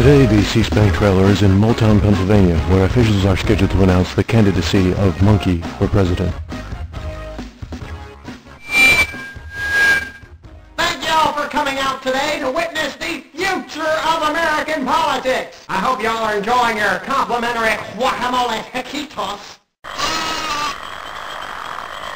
Today, the C-SPAN trailer is in Moulton, Pennsylvania, where officials are scheduled to announce the candidacy of Monkey for president. Thank you all for coming out today to witness the future of American politics. I hope y'all are enjoying your complimentary guacamole taquitos.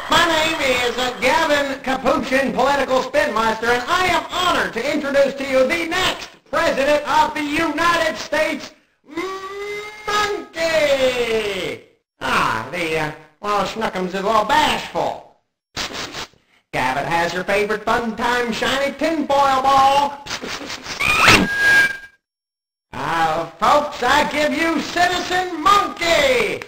My name is Gavin Capuchin, political spinmaster, and I am honored to introduce to you the next President of the United States, Monkey! The Snookums is a little bashful. Gavin has your favorite fun-time shiny tinfoil ball. Folks, I give you Citizen Monkey!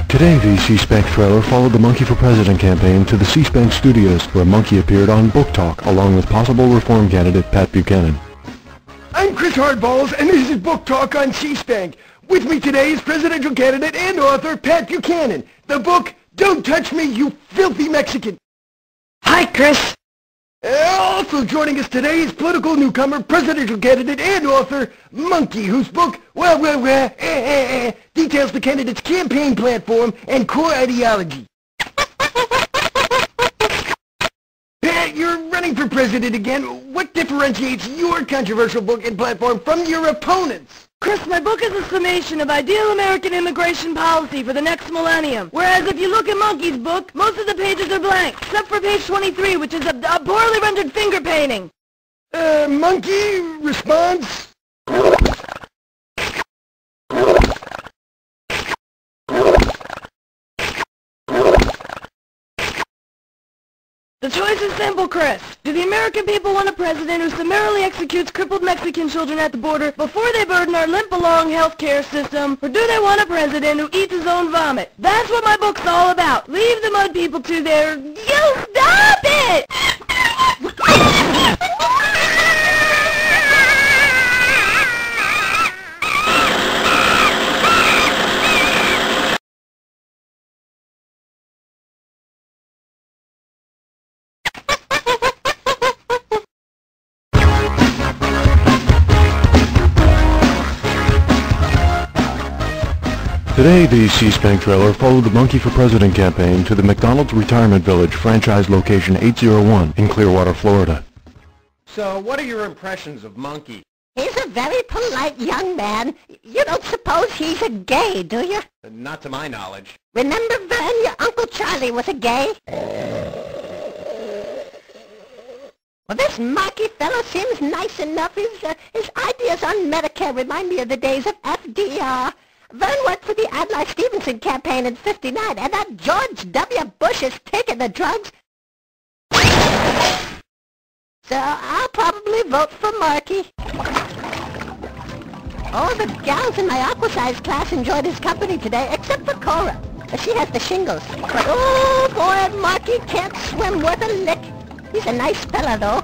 Today, the C-SPAN trailer followed the Monkey for President campaign to the C-SPAN studios, where Monkey appeared on Book Talk, along with possible reform candidate Pat Buchanan. I'm Chris Hardballs, and this is Book Talk on C-SPAN. With me today is presidential candidate and author Pat Buchanan. The book, Don't Touch Me, You Filthy Mexican. Hi, Chris. Also joining us today is political newcomer, presidential candidate and author Monkey, whose book, details the candidate's campaign platform and core ideology. Pat, you're running for president again. What differentiates your controversial book and platform from your opponents? Chris, my book is a summation of ideal American immigration policy for the next millennium. Whereas if you look at Monkey's book, most of the pages are blank, except for page 23, which is a poorly rendered finger painting. Monkey responds? The choice is simple, Chris. Do the American people want a president who summarily executes crippled Mexican children at the border before they burden our limp-along healthcare system? Or do they want a president who eats his own vomit? That's what my book's all about. Leave the mud people to their... You stop it! Today, the C-SPAN trailer followed the Monkey for President campaign to the McDonald's Retirement Village, franchise location 801 in Clearwater, Florida. So, what are your impressions of Monkey? He's a very polite young man. You don't suppose he's a gay, do you? Not to my knowledge. Remember, Vern, your Uncle Charlie was a gay? Well, this Monkey fellow seems nice enough. His ideas on Medicare remind me of the days of FDR. Vern worked for the Adlai-Stevenson campaign in '59, and that George W. Bush is taking the drugs. So I'll probably vote for Marky. All the gals in my aqua-size class enjoyed his company today, except for Cora. She has the shingles. But oh boy, Marky can't swim worth a lick. He's a nice fella, though.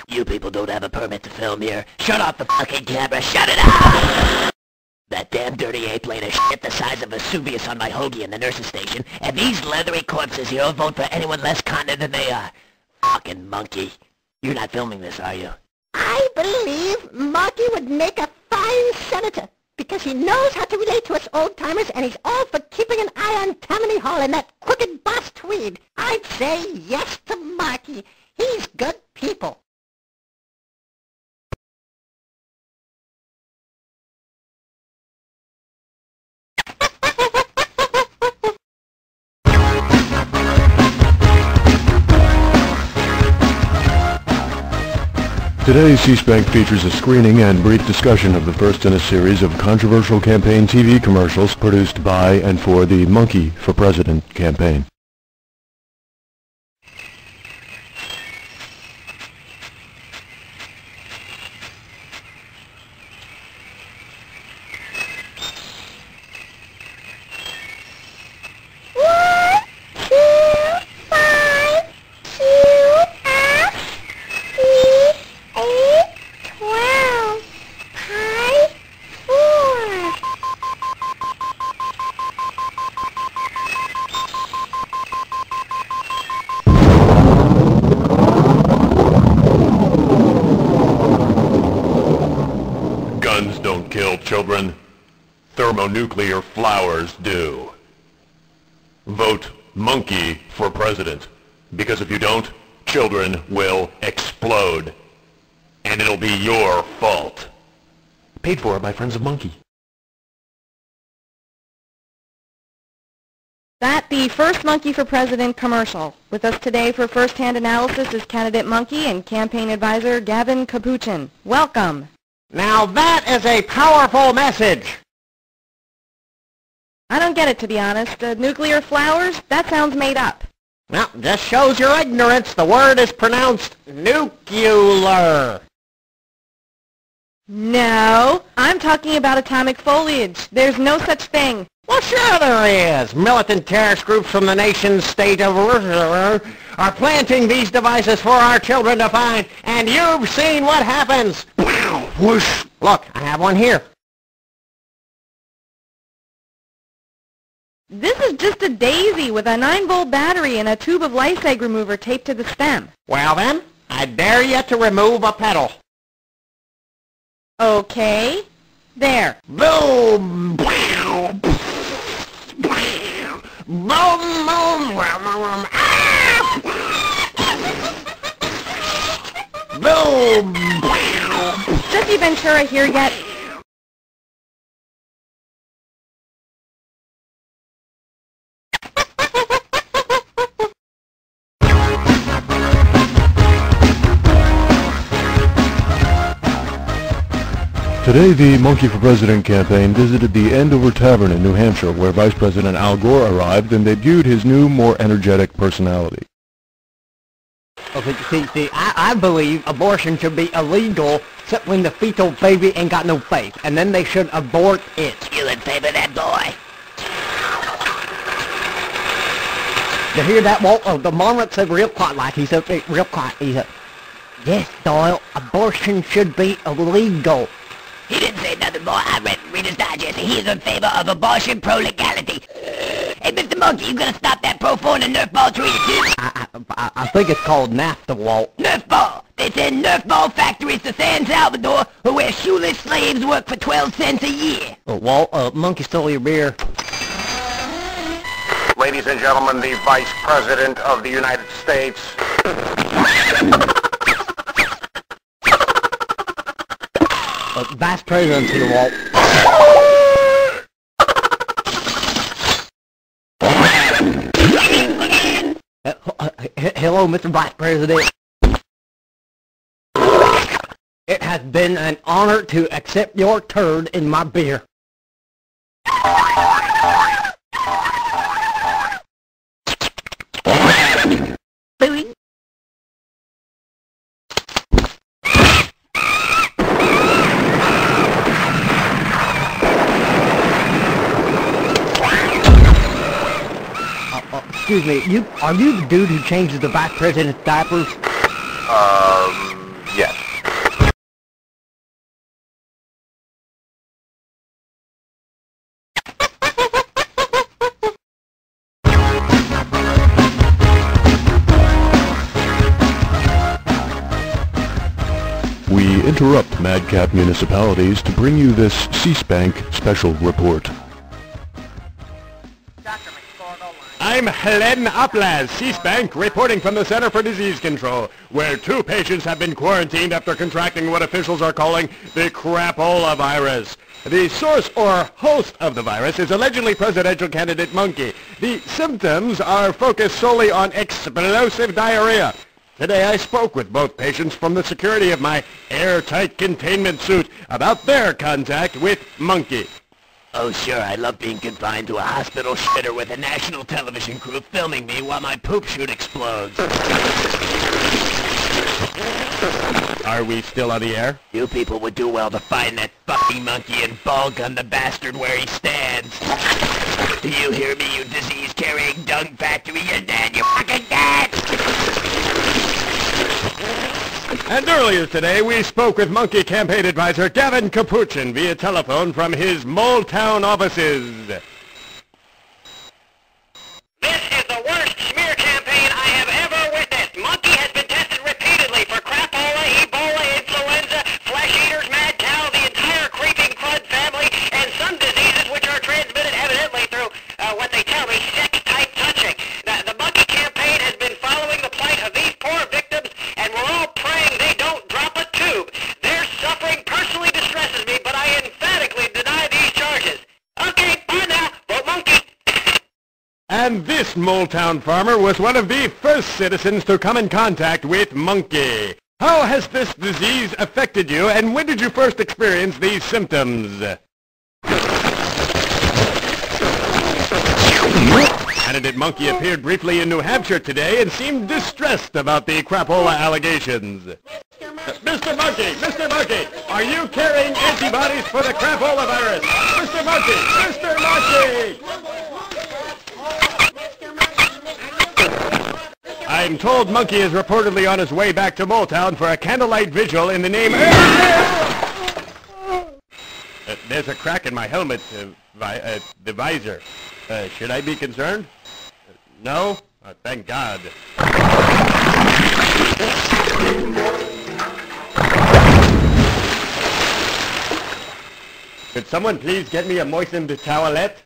You people don't have a permit to film here. Shut off the fucking camera. Shut it off! That damn dirty ape laid a shit the size of Vesuvius on my hoagie in the nurse's station, and these leathery corpses here will vote for anyone less continent than they are. Fucking monkey. You're not filming this, are you? I believe Marky would make a fine senator, because he knows how to relate to us old-timers, and he's all for keeping an eye on Tammany Hall and that crooked boss Tweed. I'd say yes to Marky. He's good people. Today's C-SPAN features a screening and brief discussion of the first in a series of controversial campaign TV commercials produced by and for the Monkey for President campaign. thermonuclear flowers do. Vote monkey for president, because if you don't, children will explode. And it'll be your fault. Paid for by Friends of Monkey. That the first Monkey for President commercial. With us today for first-hand analysis is candidate Monkey and campaign advisor Gavin Capuchin. Welcome. Now that is a powerful message. I don't get it, to be honest. Nuclear flowers? That sounds made up. Well, just shows your ignorance. The word is pronounced nuclear. No, I'm talking about atomic foliage. There's no such thing. Well, sure there is. Militant terrorist groups from the nation's state of are planting these devices for our children to find, and you've seen what happens. Whoosh. Look, I have one here. This is just a daisy with a 9-volt battery and a tube of lice egg remover taped to the stem. Well then, I dare you to remove a petal. Okay. There. Boom! Boom! Boom! Boom! Jesse Ventura here yet? Today, the Monkey for President campaign visited the Andover Tavern in New Hampshire, where Vice President Al Gore arrived and debuted his new, more energetic personality. Okay, see, I believe abortion should be illegal except when the fetal baby ain't got no faith, and then they should abort it. You in favor of that, boy? You hear that, Walt? Oh, the Monarch said real quiet, like he said real quiet. He said, yes, Doyle, abortion should be illegal. He didn't say nothing, boy. I read Reader's Digest, and he's in favor of abortion pro-legality. Hey, Mr. Monkey, you gonna stop that pro-4 and Nerf ball treaty, too? I think it's called NAFTA, Walt. Nerf ball! They send Nerf ball factories to San Salvador, where shoeless slaves work for 12 cents a year. Oh, Walt, Monkey stole your beer. Ladies and gentlemen, the Vice President of the United States. Vice Presidency, Walt. Hello, Mr. Vice President. It has been an honor to accept your turd in my beer. Excuse me, are you the dude who changes the Vice President's diapers? Yes. We interrupt madcap municipalities to bring you this C-SPANC special report. I'm Helen Uplas, C-SPANC, reporting from the Center for Disease Control, where 2 patients have been quarantined after contracting what officials are calling the Crapola virus. The source or host of the virus is allegedly presidential candidate Monkey. The symptoms are focused solely on explosive diarrhea. Today I spoke with both patients from the security of my airtight containment suit about their contact with Monkey. Oh, sure, I love being confined to a hospital shitter with a national television crew filming me while my poop chute explodes. Are we still on the air? You people would do well to find that fucking monkey and ball gun the bastard where he stands. Do you hear me, you disease-carrying dung factory? You're dead, you fucking dead! And earlier today, we spoke with Monkey campaign advisor Gavin Capuchin via telephone from his Moldtown offices. This is the worst smear campaign I have ever witnessed. Monkey has been tested repeatedly for crapola, Ebola, influenza, flesh eaters, mad cow, the entire creeping crud family, and some diseases And this Moletown farmer was one of the first citizens to come in contact with monkey. How has this disease affected you, and when did you first experience these symptoms? Candidate Monkey appeared briefly in New Hampshire today and seemed distressed about the Crapola allegations. Mr. Monkey, are you carrying antibodies for the Crapola virus? Mr. Monkey! I'm told Monkey is reportedly on his way back to Moletown for a candlelight vigil in the name of... there's a crack in my helmet, the visor. Should I be concerned? No? Thank God. Could someone please get me a moistened towelette?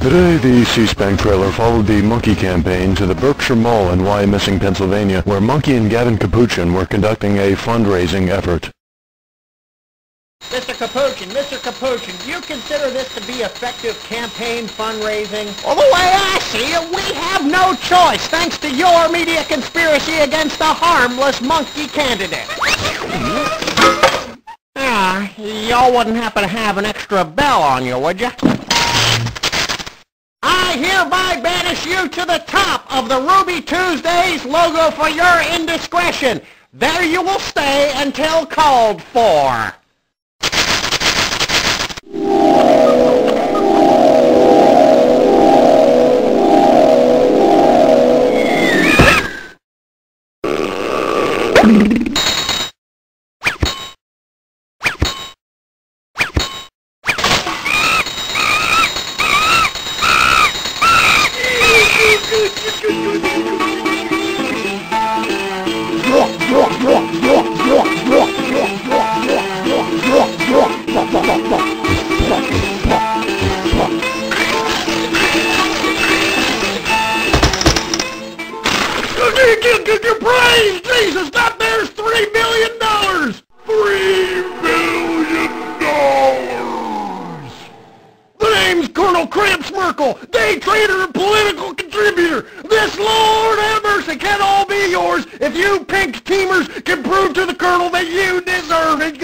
Today, the C-SPAN trailer followed the Monkey campaign to the Berkshire Mall in Wyomissing, Pennsylvania, where Monkey and Gavin Capuchin were conducting a fundraising effort. Mr. Capuchin, do you consider this to be effective campaign fundraising? Well, the way I see it, we have no choice, thanks to your media conspiracy against a harmless monkey candidate. Y'all wouldn't happen to have an extra bell on you, would you? I hereby banish you to the top of the Ruby Tuesdays logo for your indiscretion. There you will stay until called for. Praise Jesus, that there's $3 million! $3 million! The name's Colonel Cramps Merkel, day trader and political contributor. This, Lord have mercy, can all be yours if you pink teamers can prove to the Colonel that you deserve it.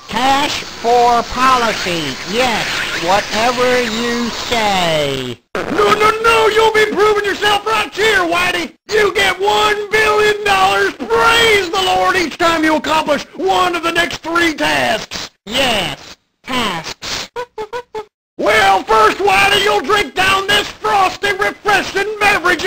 Cash for policy, yes, whatever you say. No, you'll be proving yourself right here, Whitey. You get $1 billion, praise the Lord, each time you accomplish one of the next 3 tasks. Yes, tasks. Well, first, Whitey, you'll drink down this frosty, refreshing beverage.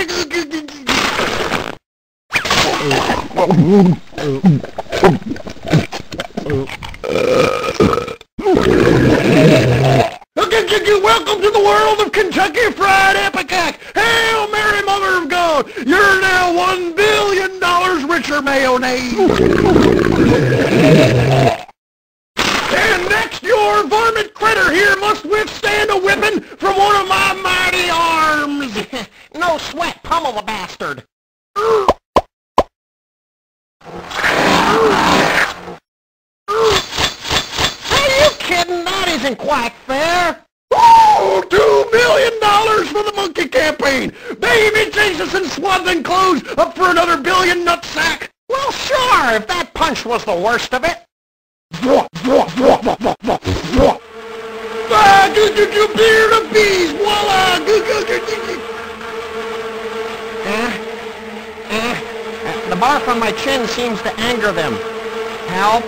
Welcome to the world of Kentucky Fried Epicac. Hail Mary, Mother of God. You're now $1 billion richer, mayonnaise. And next, your varmint critter here must withstand a whipping from one of my mighty arms. No sweat, pummel the bastard. Are you kidding? That isn't quite fair. Oh, $2 million for the monkey campaign! Baby Jesus in swaddling clothes up for another billion nutsack! Well, sure, if that punch was the worst of it. Beard of bees, voila! The barf on my chin seems to anger them. Help?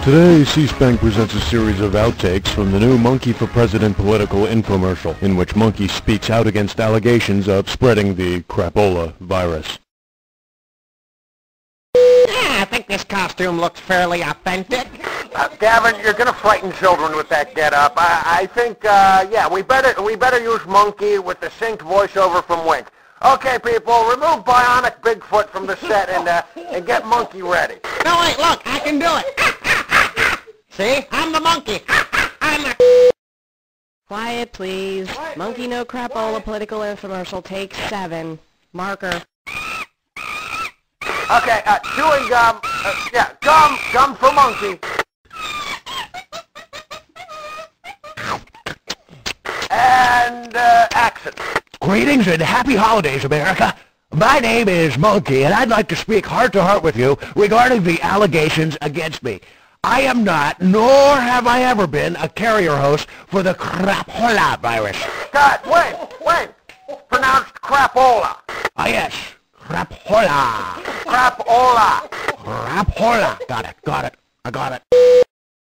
Today, C-SPAN presents a series of outtakes from the new Monkey for President political infomercial, in which Monkey speaks out against allegations of spreading the Crapola virus. I think this costume looks fairly authentic. Gavin, you're gonna frighten children with that get-up. I think, yeah, we better use Monkey with the synced voiceover from Wink. Okay, people, remove Bionic Bigfoot from the set and get Monkey ready. No, wait, look, I can do it. See? I'm the monkey. I'm the... Quiet, please. Monkey no crapola political infomercial take 7. Marker. Okay, chewing gum. Yeah, gum for Monkey. And, action. Greetings and happy holidays, America. My name is Monkey, and I'd like to speak heart-to-heart with you regarding the allegations against me. I am not, nor have I ever been, a carrier host for the Crapola virus. Cut, wait. Pronounced Crapola. Ah, yes, Crapola. Crapola. Crapola. Got it. I got it.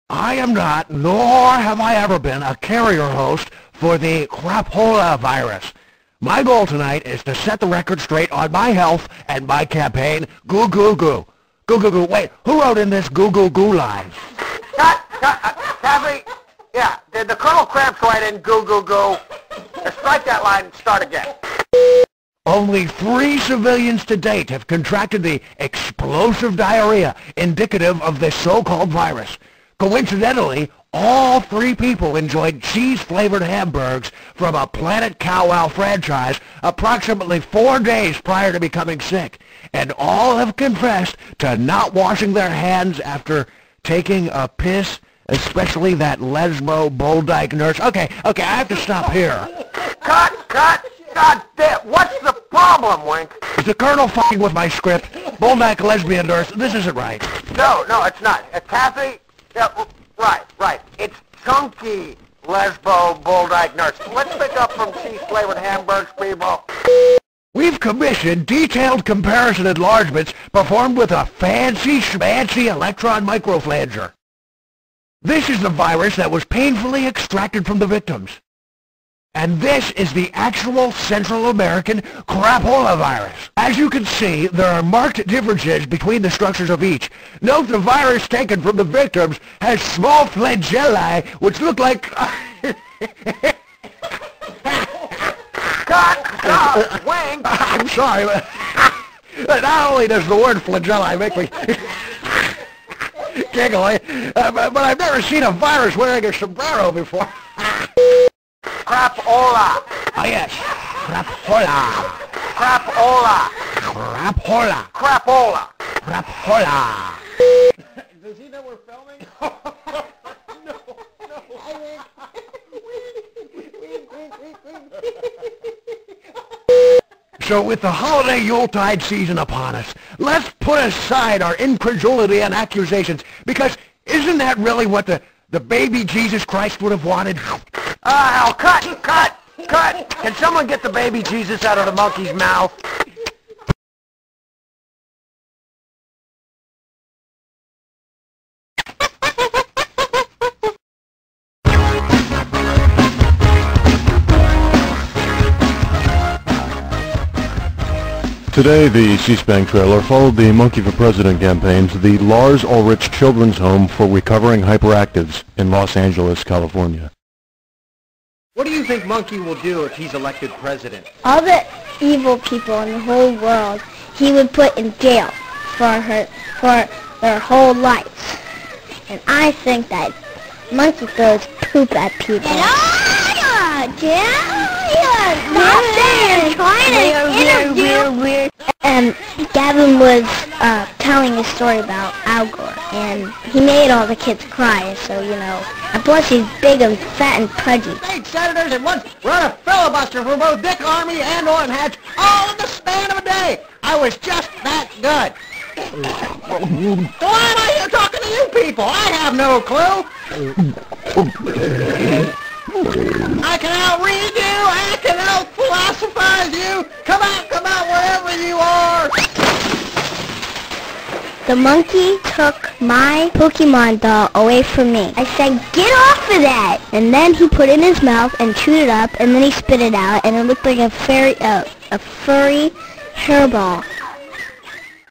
I am not, nor have I ever been, a carrier host for the Crapola virus. My goal tonight is to set the record straight on my health and my campaign. Goo, goo, goo. Goo, goo, goo. Wait, who wrote in this goo, goo, goo line? Cut, Taffy. Yeah, did the Colonel Cramps write in goo, goo, goo? Strike that line and start again. Only 3 civilians to date have contracted the explosive diarrhea indicative of this so-called virus. Coincidentally, all 3 people enjoyed cheese-flavored hamburgers from a Planet Cow-Wow franchise approximately 4 days prior to becoming sick, and all have confessed to not washing their hands after taking a piss, especially that lesbo Boldyke nurse. Okay, I have to stop here. Cut! God damn, what's the problem, Wink? Is the Colonel fucking with my script? Boldyke lesbian nurse, this isn't right. No, it's not. Taffy, yeah, right. It's chunky lesbo Boldyke nurse. Let's pick up from cheese-flavored hamburgers, people. We've commissioned detailed comparison enlargements performed with a fancy schmancy electron microflanger. This is the virus that was painfully extracted from the victims. And this is the actual Central American Crapola virus. As you can see, there are marked differences between the structures of each. Note the virus taken from the victims has small flagellae which look like... Cut! Wink! I'm sorry, but not only does the word flagellae make me giggle, but I've never seen a virus wearing a sombrero before. Crapola. Ah, yes. Crapola. Crapola. Does he know we're filming? So with the holiday Yuletide season upon us, let's put aside our incredulity and accusations, because isn't that really what the baby Jesus Christ would have wanted? Hell, cut! Can someone get the baby Jesus out of the monkey's mouth? Today, the C-SPAN trailer followed the Monkey for President campaign to the R.O.T.H.D Children's Home for Recovering Hyperactives in Los Angeles, California. What do you think Monkey will do if he's elected president? All the evil people in the whole world he would put in jail for their whole lives. And I think that Monkey throws poop at people. And Gavin was telling a story about Al Gore, and he made all the kids cry, so, you know. And plus he's big and fat and pudgy. 8 senators at once run a filibuster for both Dick Armey and Orrin Hatch all in the span of a day. I was just that good. Why am I here talking to you people? I have no clue. I can outread you. I can out-philosophize you. Come out, wherever you are. The monkey took my Pokemon doll away from me. I said, get off of that! And then he put it in his mouth and chewed it up, and then he spit it out, and it looked like a furry hairball.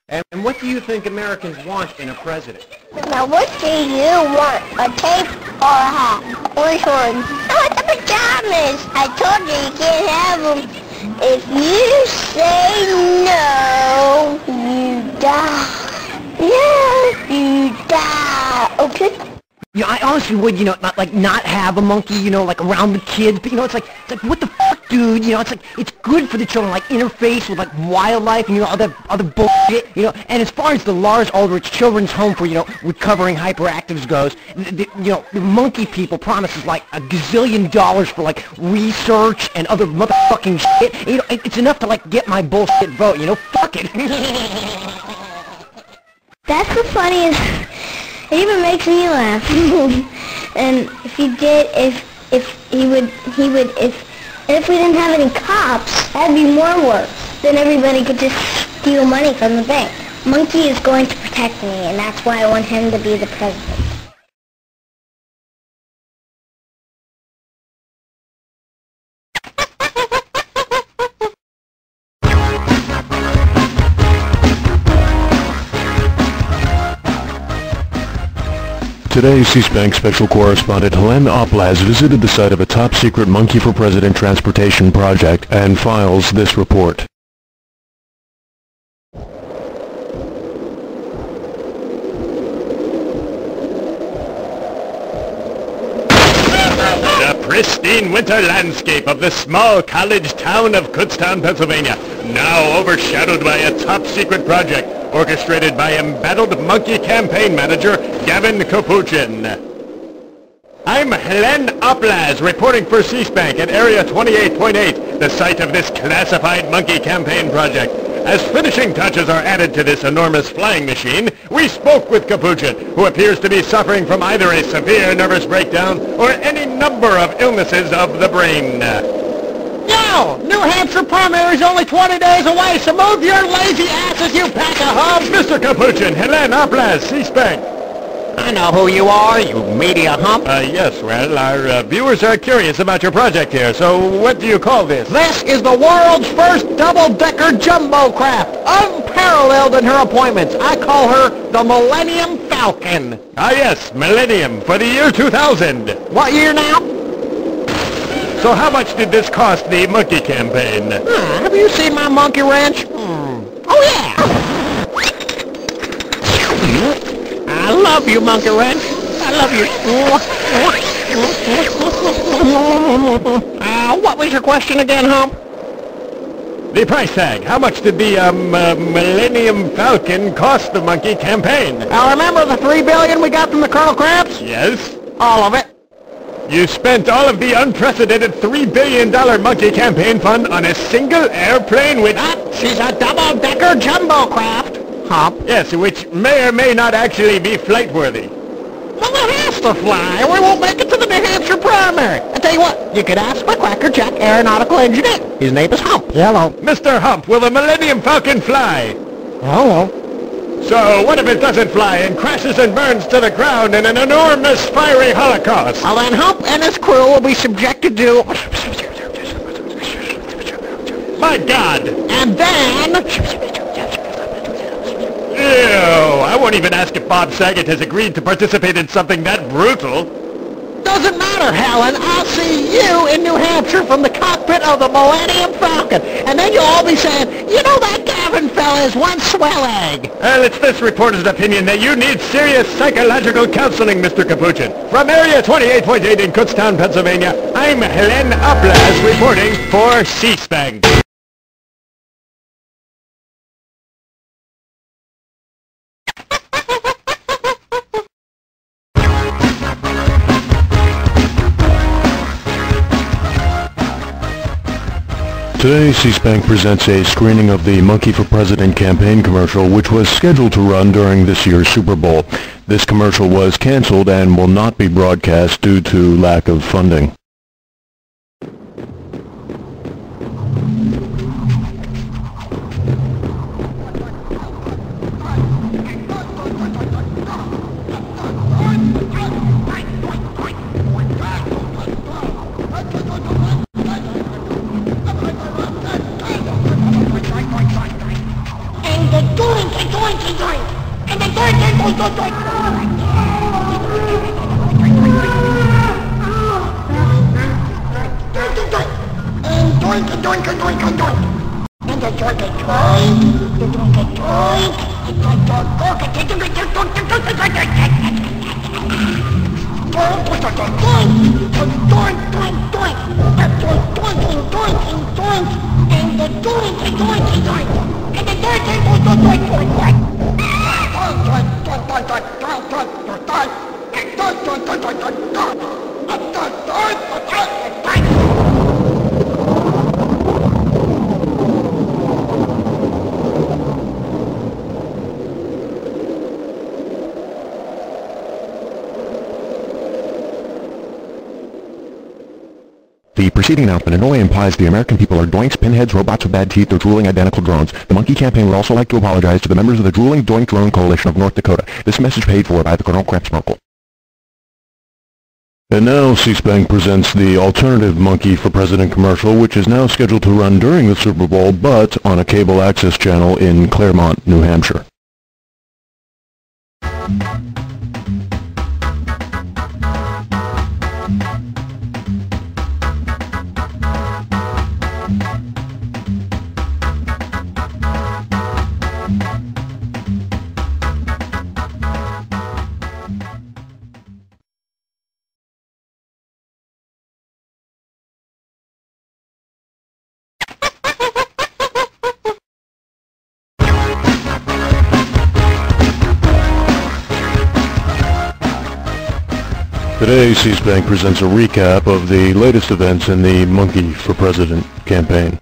And what do you think Americans want in a president? Now what do you want? A cape or a hat? Which one? I want the pajamas! I told you you can't have them. If you say no, you die. Yeah, you die. Okay? You know, I honestly would, not have a monkey, around the kids, but, it's like, what the fuck, dude? It's like, it's good for the children, interface with, wildlife and, other bullshit, and as far as the R.O.T.H.D Children's Home for, recovering hyperactives goes, the monkey people promises, $1 gazillion for, research and other motherfucking shit. It's enough to, get my bullshit vote, fuck it. That's the funniest. It even makes me laugh. And if he did, if we didn't have any cops, that'd be more work. Then everybody could just steal money from the bank. Monkey is going to protect me, and that's why I want him to be the president. Today's C-SPAN special correspondent R.O.T.H.D has visited the site of a top-secret Monkey for President transportation project and files this report. The pristine winter landscape of the small college town of Kutztown, Pennsylvania, now overshadowed by a top-secret project orchestrated by embattled monkey campaign manager Gavin Capuchin. I'm R.O.T.H.D reporting for C-SPAN at Area 28.8, the site of this classified monkey campaign project. As finishing touches are added to this enormous flying machine, we spoke with Capuchin, who appears to be suffering from either a severe nervous breakdown or any number of illnesses of the brain. Yo! New Hampshire primary's only 20 days away, so move your lazy asses, you pack of hubs! Mr. Capuchin, R.O.T.H.D, C-SPAN. I know who you are, you media hump. Yes, well, our viewers are curious about your project here, so what do you call this? This is the world's first double-decker jumbo craft, unparalleled in her appointments. I call her the Millennium Falcon. Ah, yes, Millennium, for the year 2000. What year now? So how much did this cost the monkey campaign? Have you seen my monkey wrench? Oh, yeah! I love you, monkey wrench. I love you. What was your question again, Hump? The price tag. How much did the Millennium Falcon cost the monkey campaign? Now remember the $3 billion we got from the Colonel Krabs? Yes. All of it. You spent all of the unprecedented $3 billion monkey campaign fund on a single airplane with... She's a double-decker jumbo craft. Hump. Yes, which may or may not actually be flight-worthy. Well, it has to fly, or we won't make it to the New Hampshire primary. I tell you what, you could ask my Quacker Jack aeronautical engineer. His name is Hump. Hello. Mr. Hump, will the Millennium Falcon fly? Hello. So, what if it doesn't fly and crashes and burns to the ground in an enormous fiery holocaust? Well, then Hump and his crew will be subjected to... My God! And then... Ew! I won't even ask if Bob Saget has agreed to participate in something that brutal. Doesn't matter, Helen. I'll see you in New Hampshire from the cockpit of the Millennium Falcon. And then you'll all be saying, you know that Gavin fella is one swell egg. Well, it's this reporter's opinion that you need serious psychological counseling, Mr. Capuchin. From Area 28.8 in Kutztown, Pennsylvania, I'm R.O.T.H.D reporting for C-SPAN. Today, C-SPAN presents a screening of the Monkey for President campaign commercial, which was scheduled to run during this year's Super Bowl. This commercial was canceled and will not be broadcast due to lack of funding. The preceding announcement in no way implies the American people are doinks, pinheads, robots with bad teeth, or drooling identical drones. The Monkey Campaign would also like to apologize to the members of the Drooling Doink Drone Coalition of North Dakota. This message paid for by the Colonel Crapola. And now C-SPAN presents the alternative Monkey for President commercial, which is now scheduled to run during the Super Bowl, but on a cable access channel in Claremont, New Hampshire. Today, C-SPAN presents a recap of the latest events in the Monkey for President campaign.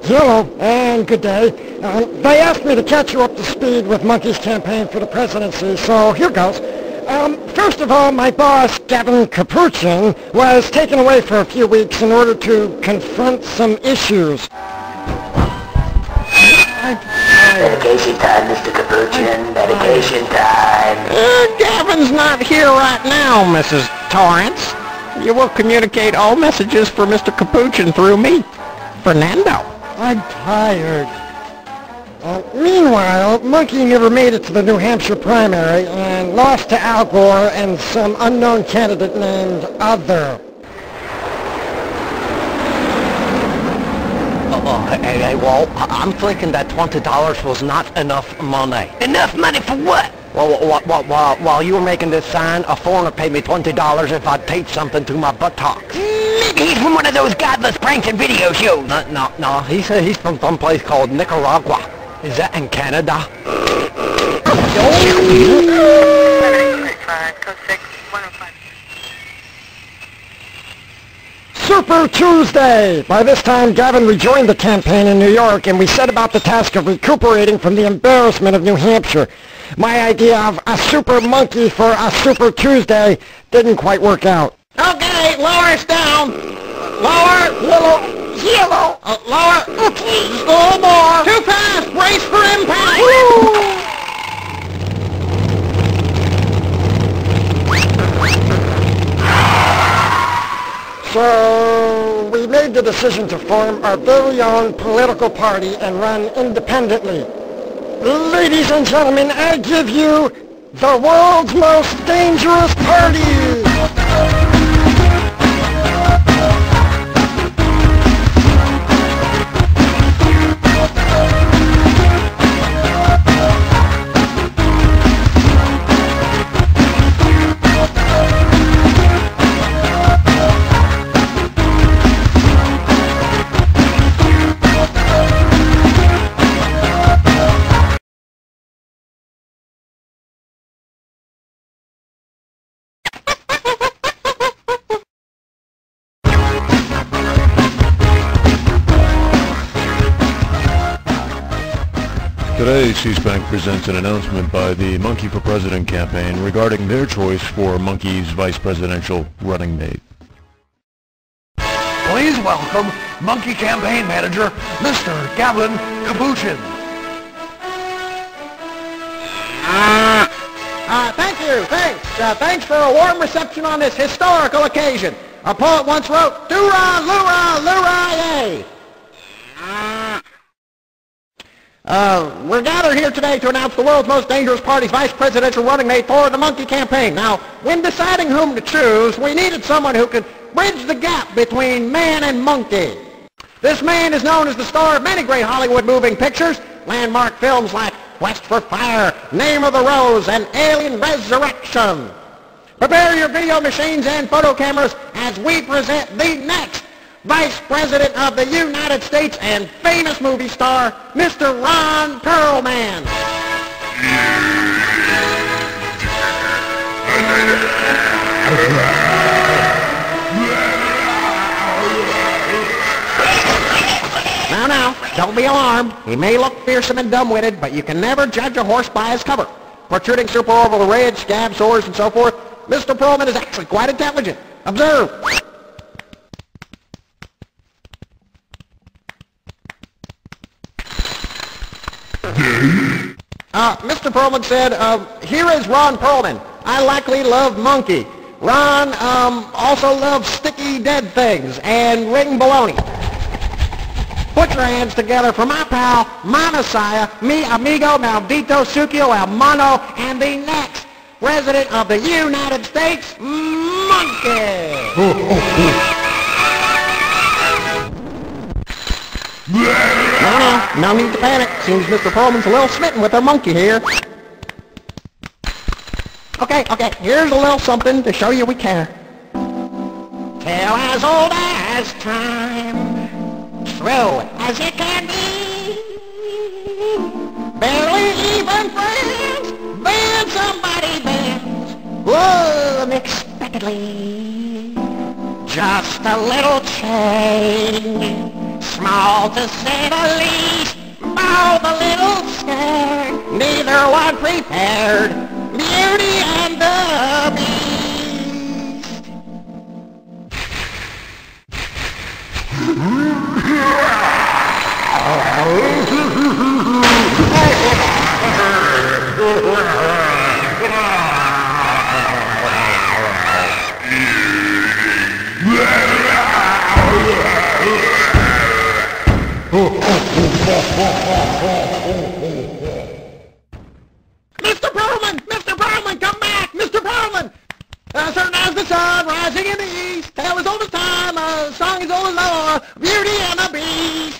Hello, and good day. They asked me to catch you up to speed with Monkey's campaign for the presidency, so here goes. First of all, my boss, Gavin Capuchin, was taken away for a few weeks in order to confront some issues. Medication time, Mr. Capuchin. Medication time. Gavin's not here right now, Mrs. Torrance. You will communicate all messages for Mr. Capuchin through me, Fernando. I'm tired. Meanwhile, Monkey never made it to the New Hampshire primary and lost to Al Gore and some unknown candidate named Other. Hey, Walt, I'm thinking that $20 was not enough money. Enough money for what? Well, while you were making this sign, a foreigner paid me $20 if I'd tape something to my buttocks. Maybe he's from one of those godless prank and video shows. No, he said he's from some place called Nicaragua. Is that in Canada? Super Tuesday! By this time, Gavin rejoined the campaign in New York, and we set about the task of recuperating from the embarrassment of New Hampshire. My idea of a super monkey for a Super Tuesday didn't quite work out. Okay, lower us down. Lower, yellow, lower, okay, a little more. Too fast, brace for impact. Woo! So we made the decision to form our very own political party and run independently. Ladies and gentlemen, I give you the world's most dangerous party! Today, C-SPAN presents an announcement by the Monkey for President campaign regarding their choice for Monkey's vice presidential running mate. Please welcome Monkey Campaign Manager, Mr. Gavin Capuchin. Thanks for a warm reception on this historical occasion. A poet once wrote, "Doo-rah, loo-rah, loo-rah, yay." We're gathered here today to announce the world's most dangerous party's vice presidential running mate for the monkey campaign. Now, when deciding whom to choose, we needed someone who could bridge the gap between man and monkey. This man is known as the star of many great Hollywood moving pictures, landmark films like Quest for Fire, Name of the Rose, and Alien Resurrection. Prepare your video machines and photo cameras as we present the next Vice President of the United States and famous movie star, Mr. Ron Perlman. Now, don't be alarmed. He may look fearsome and dumb-witted, but you can never judge a horse by his cover. Protruding superorbital ridge, scab sores, and so forth, Mr. Perlman is actually quite intelligent. Observe. Mr. Perlman said, here is Ron Perlman. I likely love monkey. Ron also loves sticky dead things and ring baloney. Put your hands together for my pal, my messiah, mi amigo, maldito sucio, el mono, and the next President of the United States, Monkey! No need to panic. Seems Mr. Perlman's a little smitten with our monkey here. Okay, here's a little something to show you we care. Tale as old as time, true as it can be. Barely even friends, then somebody bends. Whoa, unexpectedly. Just a little change. Small to say the least, both a little scared, neither one prepared, Beauty and the Beast. Mr. Perlman, come back! Mr. Perlman! Certain as the sun rising in the east, tale as old as time, song as old as lore, Beauty and the Beast.